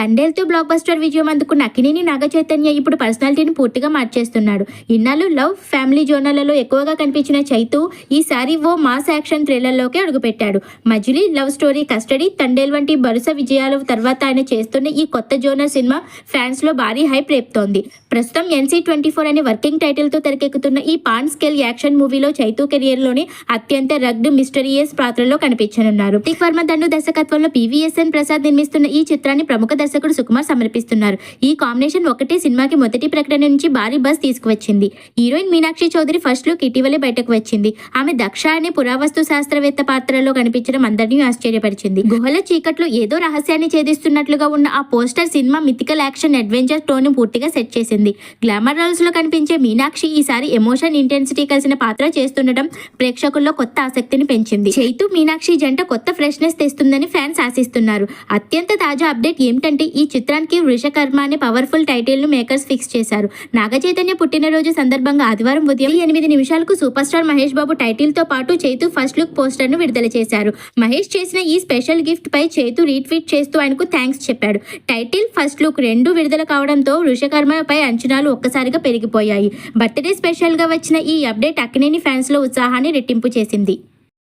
తండేల్తో block buster విజయం అందుకున్న అక్కినేని నాగ చైతన్య ఇప్పుడు పర్సనాలిటీని పూర్తిగా మార్చేస్తున్నాడు. ఇన్నాళ్ళు లవ్, ఫ్యామిలీ జోనర్లలో ఎక్కువగా కనిపించిన చైతు ఈసారి ఓ మాస్ యాక్షన్ థ్రిల్లర్లోకి అడుగుపెట్టాడు. Majili, love story, custody, Thandel వంటి వరుస విజయాల తర్వాత ఆయన చేస్తున్న ఈ కొత్త జోనర్ సినిమా ఫ్యాన్స్ లో భారీ హైప్ రేపుతోంది. ప్రస్తుతం NC-24 అనే వర్కింగ్ టైటిల్ తో తెరకెక్కుతున్న ఈ పాన్ స్కేల్ యాక్షన్ మూవీలో చైతు కెరియర్ లోని అత్యంత రగ్డ్, మిస్టరీయస్ పాత్రలో కనిపించనున్నారు. టిక్ వర్మ దండు దర్శకత్వంలో PVSN ప్రసాద్ నిర్మిస్తున్న ఈ చిత్రాన్ని ప్రముఖ దర్శకుడు సుకుమార్ సమర్పిస్తున్నారు. ఈ కాంబినేషన్ ఒకటే సినిమాకి మొదటి ప్రకటన నుంచి భారీ బజ్ తీసుకువచ్చింది. Heroine Meenakshi Chaudhary first look ఇటీవలే బయటకు వచ్చింది. ఆమె దక్ష అనే పురావస్తు శాస్త్రవేత్త పాత్రలో కనిపించడం అందరినీ ఆశ్చర్యపరిచింది. గుహల చీకట్లో ఏదో రహస్యాన్ని ఛేదిస్తున్నట్లుగా ఉన్న ఆ poster cinema mythical action adventure tone పూర్తిగా సెట్ చేసింది. గ్లామర్ రోల్స్ లో కనిపించే మీనాక్షి ఈసారి ఎమోషన్ ఇంటెన్సిటీ కలిసిన పాత్ర చేస్తుండటం ప్రేక్షకుల్లో కొత్త ఆసక్తిని పెంచింది. చైతు, మీనాక్షి జంట కొత్త ఫ్రెష్నెస్ తెస్తుందని ఫ్యాన్స్ ఆశిస్తున్నారు. అత్యంత తాజా అప్డేట్ ఏమిటంటే ఈ చిత్రానికి వృషకర్మ అనే పవర్ఫుల్ టైటిల్ ను మేకర్స్ ఫిక్స్ చేశారు. నాగ చైతన్య పుట్టినరోజు సందర్భంగా ఆదివారం ఉదయం 8 నిమిషాలకు super star Mahesh Babu title తో పాటు చైతు ఫస్ట్ లుక్ పోస్టర్ ను విడుదల చేశారు. మహేష్ చేసిన ఈ స్పెషల్ గిఫ్ట్ పై చైతు రీట్వీట్ చేస్తూ ఆయనకు థ్యాంక్స్ చెప్పాడు. టైటిల్, ఫస్ట్ లుక్ రెండూ విడుదల కావడంతో వృషకర్మ పై అంచనాలు ఒక్కసారిగా పెరిగిపోయాయి. బర్త్డే స్పెషల్ గా వచ్చిన ఈ అప్డేట్ అక్కినేని ఫ్యాన్స్ లో ఉత్సాహాన్ని రెట్టింపు చేసింది.